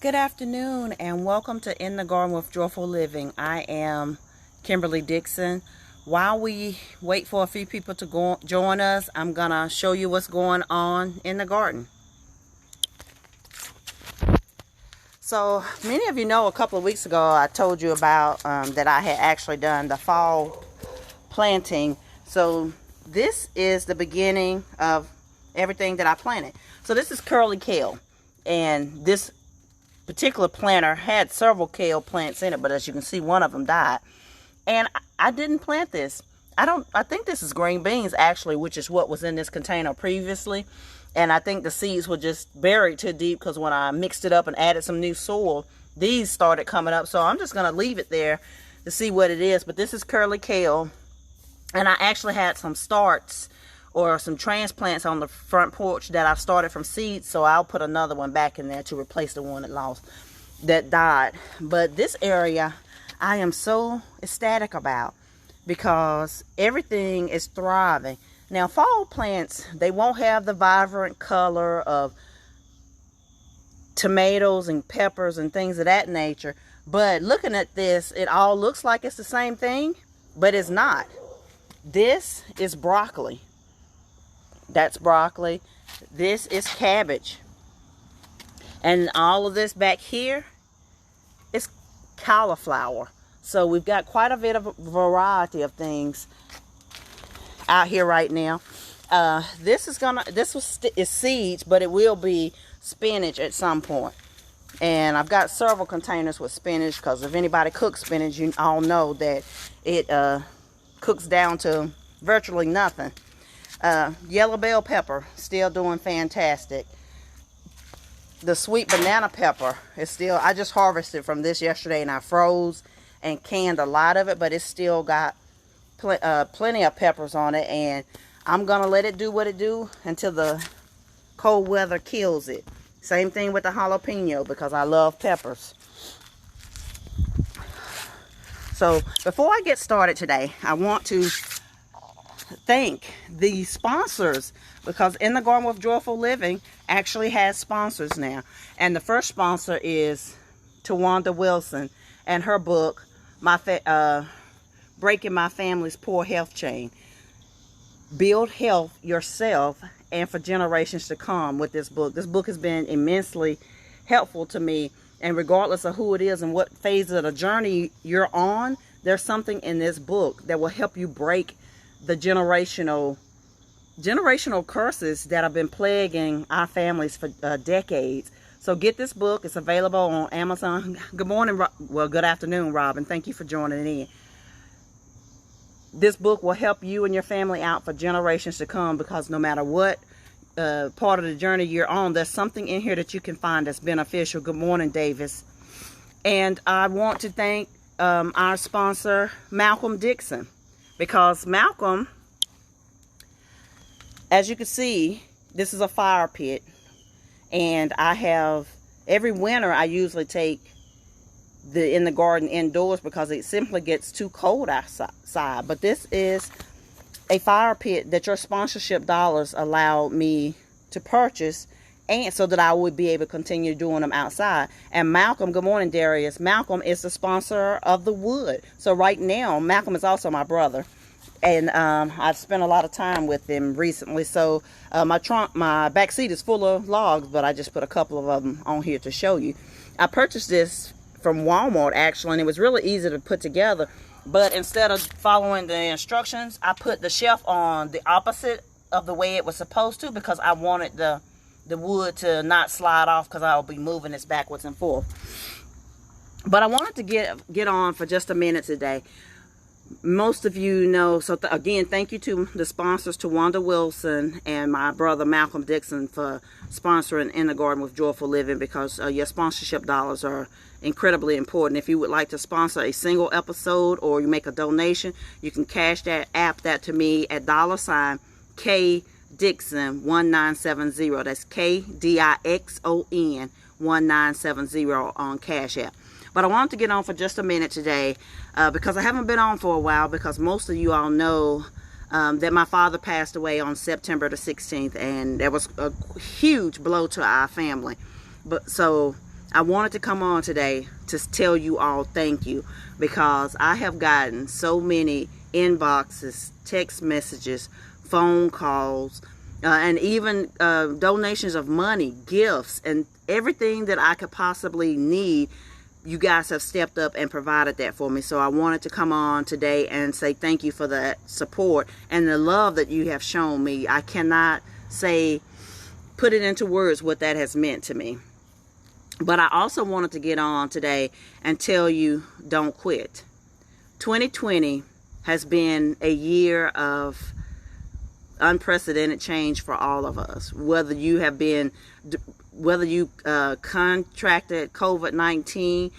Good afternoon and welcome to In the Garden with Joyful Living. I am Kimberly Dixon. While we wait for a few people to join us, I'm going to show you what's going on in the garden. So many of you know a couple of weeks ago I told you about that I had actually done the fall planting. So this is the beginning of everything that I planted. So this is curly kale, and this particular planter had several kale plants in it, but as you can see, one of them died. And I didn't plant this. I think this is green beans actually, which is what was in this container previously. And I think the seeds were just buried too deep, because when I mixed it up and added some new soil, these started coming up. So I'm just going to leave it there to see what it is. But this is curly kale. And I actually had some starts or some transplants on the front porch that I started from seeds, so I'll put another one back in there to replace the one that died. But this area I am so ecstatic about, because everything is thriving. Now, fall plants, they won't have the vibrant color of tomatoes and peppers and things of that nature, but looking at this, it all looks like it's the same thing, but it's not. This is broccoli. That's broccoli. This is cabbage. And all of this back here is cauliflower. So we've got quite a bit of a variety of things out here right now. This is seeds, but it will be spinach at some point. And I've got several containers with spinach, because if anybody cooks spinach, you all know that it cooks down to virtually nothing. Yellow bell pepper, still doing fantastic. The sweet banana pepper is still, I just harvested from this yesterday, and I froze and canned a lot of it, but it's still got plenty of peppers on it, and I'm gonna let it do what it do until the cold weather kills it. Same thing with the jalapeno, because I love peppers. So before I get started today, I want to thank the sponsors, because In the Garden with Joyful Living actually has sponsors now. And the first sponsor is Tawanda Wilson and her book, Breaking My Family's Poor Health Chain. Build health yourself and for generations to come with this book. This book has been immensely helpful to me, and regardless of who it is and what phase of the journey you're on, there's something in this book that will help you break the generational curses that have been plaguing our families for decades. So get this book. It's available on Amazon. Good morning, well, good afternoon, Robin. Thank you for joining in. This book will help you and your family out for generations to come, because no matter what part of the journey you're on, there's something in here that you can find that's beneficial. Good morning, Davis. And I want to thank our sponsor, Malcolm Dixon. Because Malcolm, as you can see, this is a fire pit. And I have, every winter I usually take In the Garden indoors, because it simply gets too cold outside. But this is a fire pit that your sponsorship dollars allowed me to purchase, and so that I would be able to continue doing them outside. And Malcolm, good morning, Darius. Malcolm is the sponsor of the wood. So right now, Malcolm is also my brother, and I've spent a lot of time with him recently. So my back seat is full of logs, but I just put a couple of them on here to show you. I purchased this from Walmart actually, and it was really easy to put together. But instead of following the instructions, I put the shelf on the opposite of the way it was supposed to, because I wanted the wood to not slide off, because I'll be moving this backwards and forth. But I wanted to get on for just a minute today. Most of you know, so again, thank you to the sponsors, Tawanda Wilson and my brother Malcolm Dixon, for sponsoring In the Garden with Joyful Living, because your sponsorship dollars are incredibly important. If you would like to sponsor a single episode, or you make a donation, you can cash that to me at $K Dixon 1970. That's KDIXON 1970 on Cash App. But I wanted to get on for just a minute today, because I haven't been on for a while, because most of you all know that my father passed away on September the 16th, and that was a huge blow to our family. But so I wanted to come on today to tell you all thank you, because I have gotten so many inboxes, text messages, phone calls, and even donations of money, gifts, and everything that I could possibly need. You guys have stepped up and provided that for me. So I wanted to come on today and say thank you for that support and the love that you have shown me. I cannot put it into words what that has meant to me. But I also wanted to get on today and tell you, don't quit. 2020 has been a year of unprecedented change for all of us. Whether you contracted COVID-19,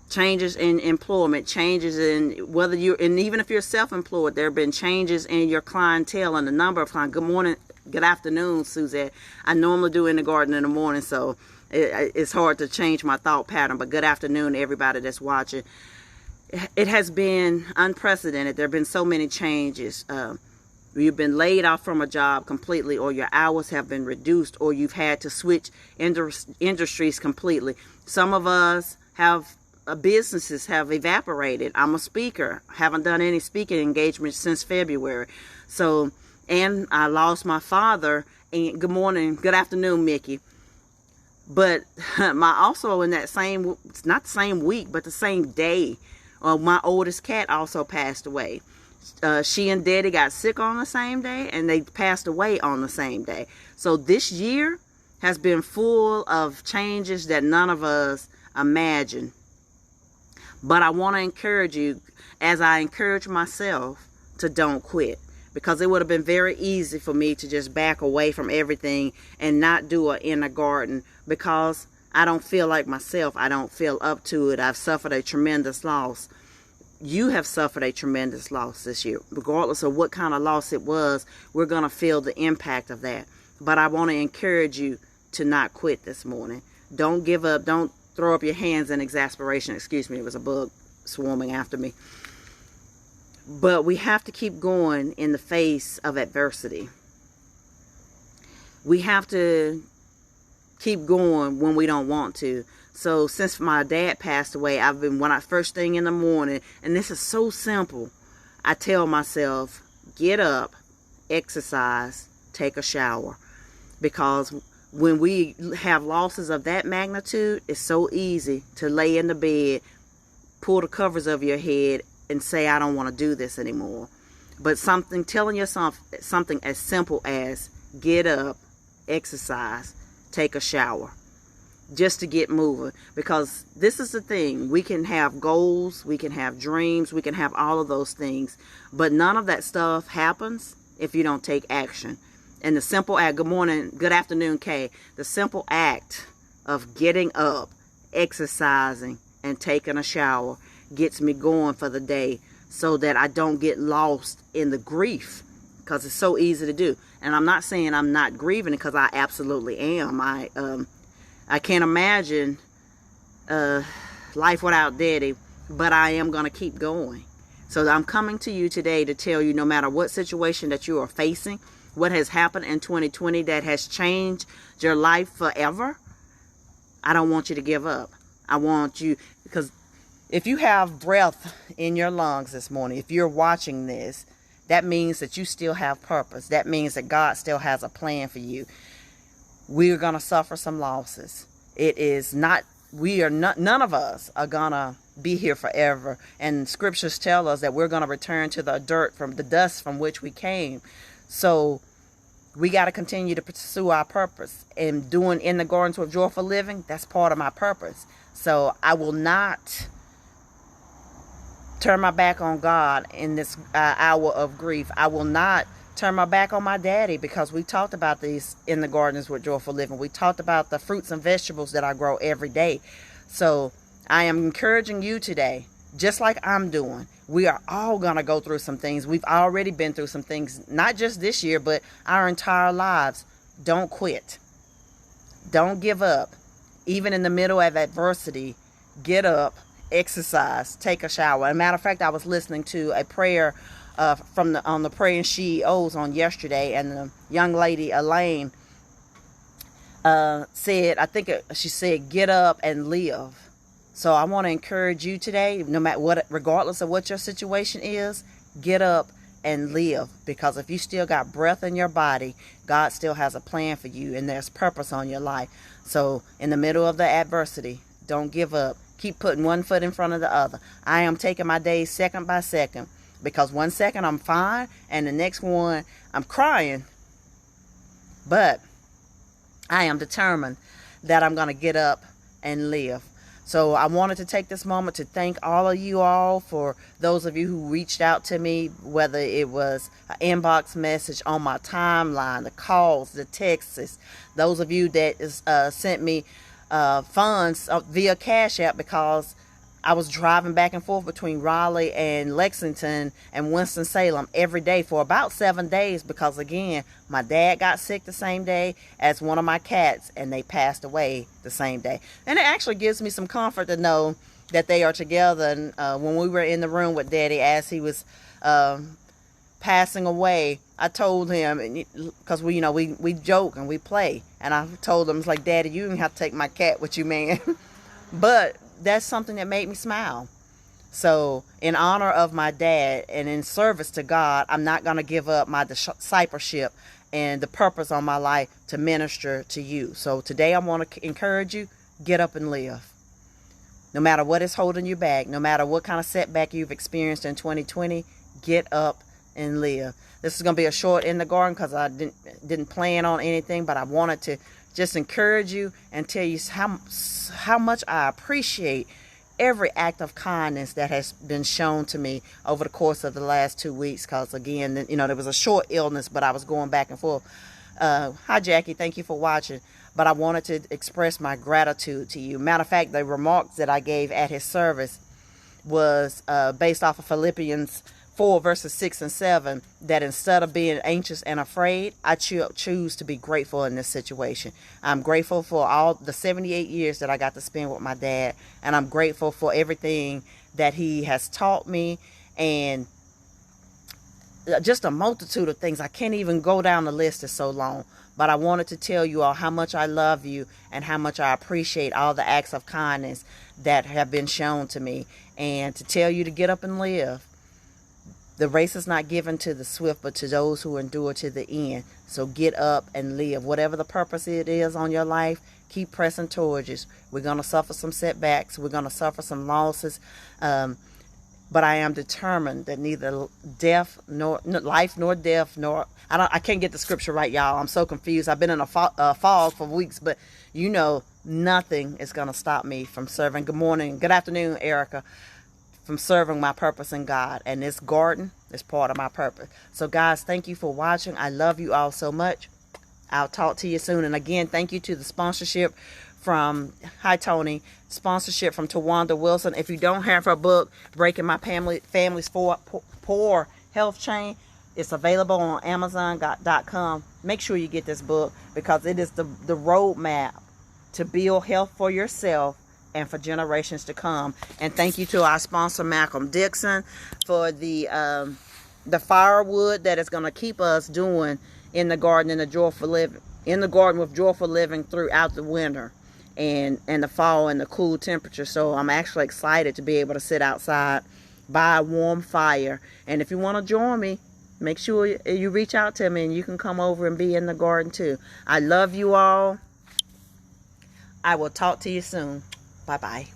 changes in employment, changes in and even if you're self-employed, there have been changes in your clientele and the number of clients. Good morning, good afternoon, Suzette. I normally do in the garden in the morning, so it's hard to change my thought pattern, but good afternoon to everybody that's watching. It has been unprecedented. There have been so many changes. You've been laid off from a job completely, or your hours have been reduced, or you've had to switch industries completely. Some of us have businesses have evaporated. I'm a speaker. Haven't done any speaking engagements since February. So, and I lost my father. And good morning, good afternoon, Mickey. But also in that same, not the same week, but the same day, my oldest cat also passed away. She and Daddy got sick on the same day, and they passed away on the same day. So this year has been full of changes that none of us imagined. But I want to encourage you, as I encourage myself, to don't quit. Because it would have been very easy for me to just back away from everything and not do an inner garden, because I don't feel like myself. I don't feel up to it. I've suffered a tremendous loss. You have suffered a tremendous loss this year. Regardless of what kind of loss it was, we're going to feel the impact of that. But I want to encourage you to not quit this morning. Don't give up. Don't throw up your hands in exasperation. Excuse me, it was a bug swarming after me. But we have to keep going in the face of adversity. We have to keep going when we don't want to. So since my dad passed away, first thing in the morning, and this is so simple, I tell myself, get up, exercise, take a shower. Because when we have losses of that magnitude, it's so easy to lay in the bed, pull the covers over your head, and say, I don't want to do this anymore. But telling yourself something as simple as get up, exercise, take a shower, just to get moving. Because this is the thing, we can have goals, we can have dreams, we can have all of those things, but none of that stuff happens if you don't take action. And the simple act, good morning, good afternoon, Kay, the simple act of getting up, exercising, and taking a shower gets me going for the day, so that I don't get lost in the grief, because it's so easy to do. And I'm not saying I'm not grieving, because I absolutely am. I can't imagine life without Daddy, but I am going to keep going. So I'm coming to you today to tell you, no matter what situation that you are facing, what has happened in 2020 that has changed your life forever, I don't want you to give up. I want you, because if you have breath in your lungs this morning, if you're watching this, that means that you still have purpose. That means that God still has a plan for you. We're going to suffer some losses. None of us are going to be here forever. And scriptures tell us that we're going to return to the dust from which we came. So we got to continue to pursue our purpose. And doing in the gardens with joyful living, that's part of my purpose. So I will not turn my back on God in this hour of grief. I will not turn my back on my daddy, because we talked about these in the gardens with joyful living. We talked about the fruits and vegetables that I grow every day. So I am encouraging you today, just like I'm doing. We are all going to go through some things. We've already been through some things, not just this year, but our entire lives. Don't quit. Don't give up. Even in the middle of adversity, get up, exercise, take a shower. As a matter of fact, I was listening to a prayer on the Praying CEOs on yesterday, and the young lady Elaine said, she said, get up and live. So I want to encourage you today, no matter what, regardless of what your situation is, get up and live. Because if you still got breath in your body, God still has a plan for you, and there's purpose on your life. So in the middle of the adversity, don't give up. Keep putting one foot in front of the other. I am taking my days second by second, because 1 second I'm fine and the next one I'm crying. But I am determined that I'm going to get up and live. So I wanted to take this moment to thank all of you all, for those of you who reached out to me, whether it was an inbox message on my timeline, the calls, the texts, those of you that sent me funds via Cash App, because I was driving back and forth between Raleigh and Lexington and Winston-Salem every day for about 7 days, because again, my dad got sick the same day as one of my cats, and they passed away the same day. And it actually gives me some comfort to know that they are together. And when we were in the room with Daddy as he was passing away, I told him, because we joke and we play, and I told him, it's like, Daddy, you didn't have to take my cat with you, man. But that's something that made me smile. So in honor of my dad and in service to God, I'm not going to give up my discipleship and the purpose on my life to minister to you. So today I want to encourage you, get up and live. No matter what is holding you back, no matter what kind of setback you've experienced in 2020, get up and live. This is going to be a short in the garden, because I didn't plan on anything, but I wanted to just encourage you and tell you how much I appreciate every act of kindness that has been shown to me over the course of the last 2 weeks. Because again, there was a short illness, but I was going back and forth. Hi, Jackie. Thank you for watching. But I wanted to express my gratitude to you. Matter of fact, the remarks that I gave at his service was based off of Philippians 4 verses 6 and 7, that instead of being anxious and afraid, I choose to be grateful in this situation. I'm grateful for all the 78 years that I got to spend with my dad, and I'm grateful for everything that he has taught me, and just a multitude of things. I can't even go down the list, it's so long. But I wanted to tell you all how much I love you and how much I appreciate all the acts of kindness that have been shown to me, and to tell you to get up and live. The race is not given to the swift, but to those who endure to the end. So get up and live. Whatever the purpose it is on your life, keep pressing towards it. We're going to suffer some setbacks. We're going to suffer some losses. But I am determined that neither death, nor life, nor death, nor... I can't get the scripture right, y'all. I'm so confused. I've been in a fog for weeks, but nothing is going to stop me from serving. Good morning. Good afternoon, Erica. From serving my purpose in God, and this garden is part of my purpose. So guys, thank you for watching. I love you all so much. I'll talk to you soon. And again, thank you to the sponsorship from sponsorship from Tawanda Wilson. If you don't have her book, Breaking My Family's Poor Health Chain, it's available on Amazon.com. Make sure you get this book, because it is the roadmap to build health for yourself and for generations to come. And thank you to our sponsor, Dixon, for the firewood that is going to keep us doing in the garden with joyful living throughout the winter and the fall and the cool temperature. So I'm actually excited to be able to sit outside by a warm fire. And if you want to join me, make sure you reach out to me, and you can come over and be in the garden too. I love you all. I will talk to you soon. Bye-bye.